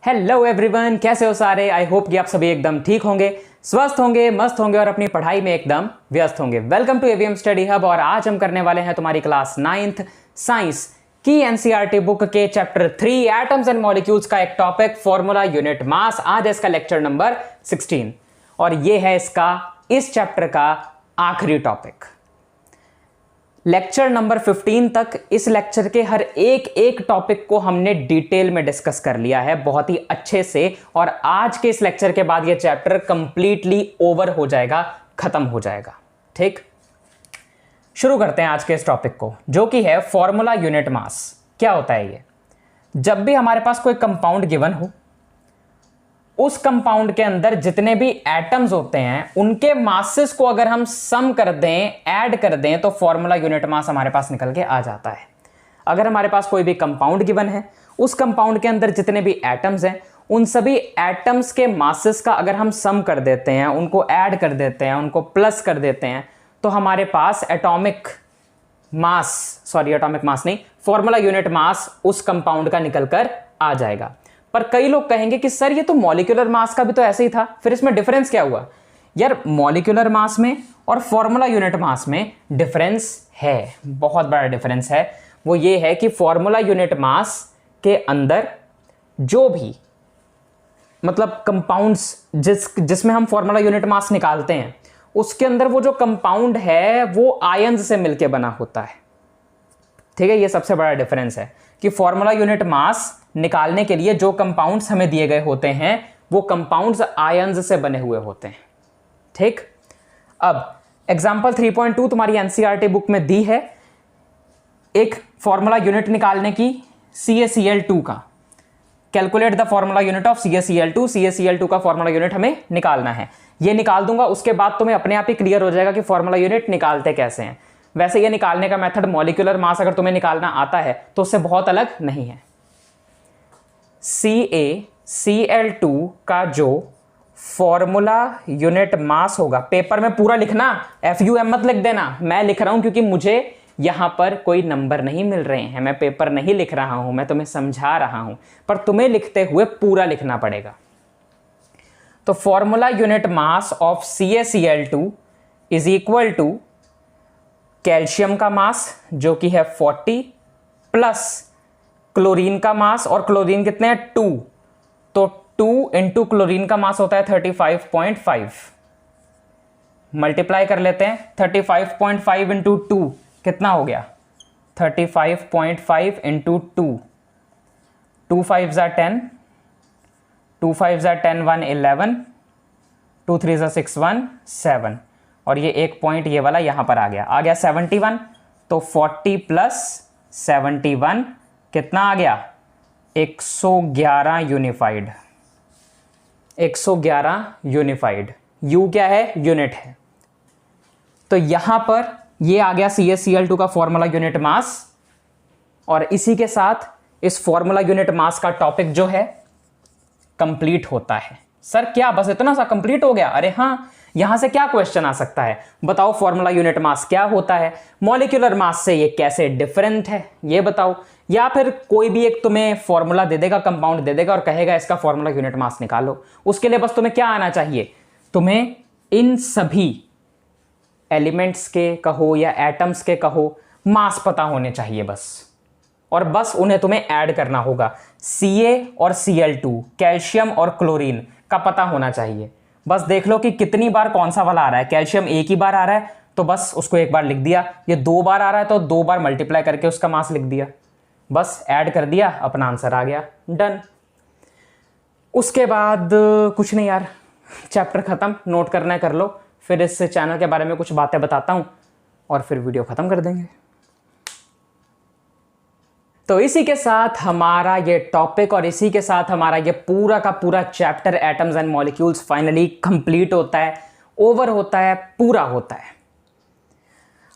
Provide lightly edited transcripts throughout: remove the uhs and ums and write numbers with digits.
Hello everyone, कैसे हो सारे। आई होप कि आप सभी एकदम ठीक होंगे, स्वस्थ होंगे, मस्त होंगे और अपनी पढ़ाई में एकदम व्यस्त होंगे। Welcome to AVM study hub. और आज हम करने वाले हैं तुम्हारी क्लास 9th साइंस की एनसीईआरटी बुक के चैप्टर 3 एटम्स एंड मॉलिक्यूल्स का एक टॉपिक फॉर्मूला यूनिट मास। आज है इसका लेक्चर नंबर 16 और ये है इसका इस चैप्टर का आखिरी टॉपिक। लेक्चर नंबर 15 तक इस लेक्चर के हर एक टॉपिक को हमने डिटेल में डिस्कस कर लिया है बहुत ही अच्छे से, और आज के इस लेक्चर के बाद ये चैप्टर कंप्लीटली ओवर हो जाएगा, खत्म हो जाएगा। ठीक, शुरू करते हैं आज के इस टॉपिक को, जो कि है फॉर्मूला यूनिट मास। क्या होता है ये? जब भी हमारे पास कोई कंपाउंड गिवन हो, उस कंपाउंड के अंदर जितने भी एटम्स होते हैं उनके मासेस को अगर हम सम कर दें, ऐड कर दें, तो फॉर्मूला यूनिट मास हमारे पास निकल के आ जाता है। अगर हमारे पास कोई भी कंपाउंड गिवन है, उस कंपाउंड के अंदर जितने भी एटम्स हैं, उन सभी एटम्स के मासेस का अगर हम सम कर देते हैं, उनको ऐड कर देते हैं, उनको प्लस कर देते हैं, तो हमारे पास एटॉमिक मास नहीं, फॉर्मूला यूनिट मास उस कंपाउंड का निकल कर आ जाएगा। पर कई लोग कहेंगे कि सर ये तो मॉलिक्यूलर मास का भी तो ऐसे ही था, फिर इसमें डिफरेंस क्या हुआ? यार, मॉलिक्यूलर मास में और फॉर्मूला यूनिट मास में डिफरेंस है, बहुत बड़ा डिफरेंस है। वो ये है कि फॉर्मूला यूनिट मास के अंदर जो भी मतलब कंपाउंड्स जिसमें हम फॉर्मूला यूनिट मास निकालते हैं, उसके अंदर वो जो कंपाउंड है वो आयंस से मिलकर बना होता है। ठीक है, ये सबसे बड़ा डिफरेंस है कि फॉर्मूला यूनिट मास निकालने के लिए जो कंपाउंड्स हमें दिए गए होते हैं वो कंपाउंड्स आयंस से बने हुए होते हैं। ठीक, अब एग्जांपल 3.2 तुम्हारी एनसीईआरटी बुक में दी है, एक फॉर्मूला यूनिट निकालने की CaCl2 का। Calculate the formula unit of CaCl2। CaCl2 का फॉर्मूला यूनिट हमें निकालना है। ये निकाल दूंगा, उसके बाद तुम्हें अपने आप ही क्लियर हो जाएगा कि फॉर्मूला यूनिट निकालते कैसे हैं। वैसे ये निकालने का मेथड मॉलिक्यूलर मास अगर तुम्हें निकालना आता है तो उससे बहुत अलग नहीं है। CaCl2 का जो फॉर्मूला यूनिट मास होगा, पेपर में पूरा लिखना, FUM मत लिख देना। मैं लिख रहा हूं क्योंकि मुझे यहां पर कोई नंबर नहीं मिल रहे हैं, मैं पेपर नहीं लिख रहा हूं, मैं तुम्हें समझा रहा हूं, पर तुम्हें लिखते हुए पूरा लिखना पड़ेगा। तो formula unit mass of CaCl2 is equal to calcium का मास जो कि है 40 प्लस क्लोरीन का मास, और क्लोरीन कितने हैं? 2, तो 2 इंटू क्लोरीन का मास होता है 35.5। मल्टीप्लाई कर लेते हैं, 35.5 इंटू 2 कितना हो गया? 35.5 इंटू 2, 2 5 ज़ा 10, 2 5 ज़ा 10, 1 11, 2 3 ज़ा 6 1 7, और ये एक पॉइंट ये वाला यहां पर आ गया 71। तो 40 प्लस 71 कितना आ गया? 111 यूनिफाइड। 111 यूनिफाइड। यू क्या है? यूनिट है। तो यहां पर ये आ गया CaCl2 का फॉर्मूला यूनिट मास, और इसी के साथ इस फॉर्मूला यूनिट मास का टॉपिक जो है कंप्लीट होता है। सर क्या बस इतना सा कंप्लीट हो गया? अरे हाँ, यहां से क्या क्वेश्चन आ सकता है? बताओ फॉर्मूला यूनिट मास क्या होता है, मॉलिक्यूलर मास से ये कैसे डिफरेंट है, ये बताओ। या फिर कोई भी एक तुम्हें फॉर्मूला दे देगा, कंपाउंड दे देगा और कहेगा इसका फॉर्मूला यूनिट मास निकालो। उसके लिए बस तुम्हें क्या आना चाहिए? तुम्हें इन सभी एलिमेंट्स के कहो या एटम्स के कहो, मास पता होने चाहिए बस, और बस उन्हें तुम्हें ऐड करना होगा। Ca और Cl2, कैल्शियम और क्लोरीन का पता होना चाहिए। बस देख लो कि कितनी बार कौन सा वाला आ रहा है। कैल्शियम एक ही बार आ रहा है तो बस उसको एक बार लिख दिया, ये 2 बार आ रहा है तो 2 बार मल्टीप्लाई करके उसका मास लिख दिया, बस ऐड कर दिया, अपना आंसर आ गया, डन। उसके बाद कुछ नहीं यार, चैप्टर खत्म, नोट करना है कर लो, फिर इस चैनल के बारे में कुछ बातें बताता हूं और फिर वीडियो खत्म कर देंगे। तो इसी के साथ हमारा ये टॉपिक और इसी के साथ हमारा ये पूरा का पूरा chapter atoms and molecules finally complete होता है, ओवर होता है, पूरा होता है।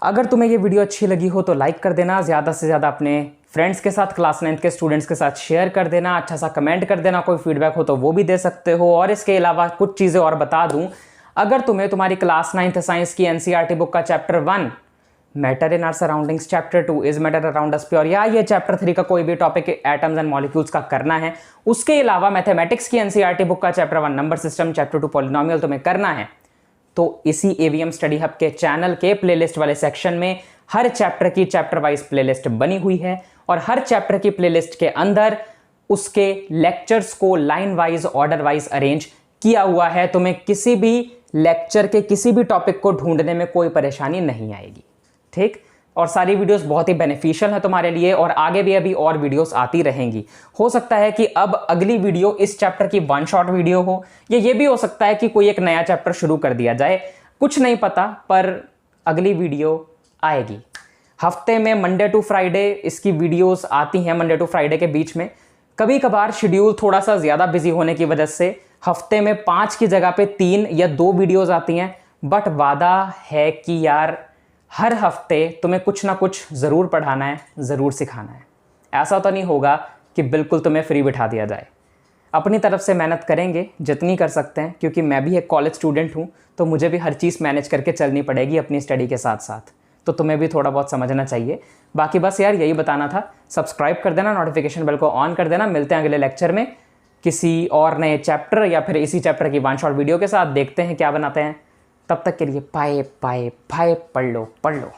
अगर तुम्हें ये वीडियो अच्छी लगी हो तो लाइक कर देना, ज़्यादा से ज़्यादा अपने फ्रेंड्स के साथ, क्लास 9th के स्टूडेंट्स के साथ शेयर कर देना, अच्छा सा कमेंट कर देना, कोई फीडबैक हो तो वो भी दे सकते हो। और इसके अलावा कुछ चीज़ें और बता दूं, अगर तुम्हें तुम्हारी क्लास 9th साइंस की एनसीईआरटी बुक का chapter 1 matter in our surroundings, chapter 2 is matter around us pure, या ये चैप्टर 3 का कोई भी टॉपिक एटम्स एंड मॉलिक्यूल्स का करना है। उसके अलावा मैथमेटिक्स की एनसीईआरटी बुक का chapter 1 number system, chapter 2 polynomial तुम्हें करना है, तो इसी एवीएम स्टडी हब के चैनल के प्लेलिस्ट वाले सेक्शन में हर चैप्टर की चैप्टर वाइज प्लेलिस्ट बनी हुई है, और हर चैप्टर की प्लेलिस्ट के अंदर उसके लेक्चर्स को line wise order wise arrange किया हुआ है। तुम्हें किसी भी लेक्चर के किसी भी टॉपिक को ढूंढने में कोई परेशानी नहीं आएगी, ठीक। और सारी वीडियोस बहुत ही बेनिफिशियल है तुम्हारे लिए, और आगे भी अभी और वीडियोस आती रहेंगी। हो सकता है कि अब अगली वीडियो इस चैप्टर की वन शॉट वीडियो हो, या ये भी हो सकता है कि कोई एक नया चैप्टर शुरू कर दिया जाए, कुछ नहीं पता, पर अगली वीडियो आएगी। हफ्ते में मंडे टू फ्राइडे इसकी वीडियोस आती हैं, मंडे टू फ्राइडे के बीच में। कभी कभार शेड्यूल थोड़ा सा ज़्यादा बिजी होने की वजह से हफ्ते में 5 की जगह पे 3 या 2 वीडियोस आती हैं, बट वादा है कि यार हर हफ्ते तुम्हें कुछ ना कुछ ज़रूर पढ़ाना है, ज़रूर सिखाना है। ऐसा तो नहीं होगा कि बिल्कुल तुम्हें फ्री बिठा दिया जाए। अपनी तरफ से मेहनत करेंगे जितनी कर सकते हैं, क्योंकि मैं भी एक कॉलेज स्टूडेंट हूँ, तो मुझे भी हर चीज़ मैनेज करके चलनी पड़ेगी अपनी स्टडी के साथ साथ, तो तुम्हें भी थोड़ा बहुत समझना चाहिए। बाकी बस यार यही बताना था। सब्सक्राइब कर देना, नोटिफिकेशन बेल को ऑन कर देना। मिलते हैं अगले लेक्चर में किसी और नए चैप्टर या फिर इसी चैप्टर की वन शॉट वीडियो के साथ। देखते हैं क्या बनाते हैं। तब तक के लिए बाय बाय बाय। पढ़ लो।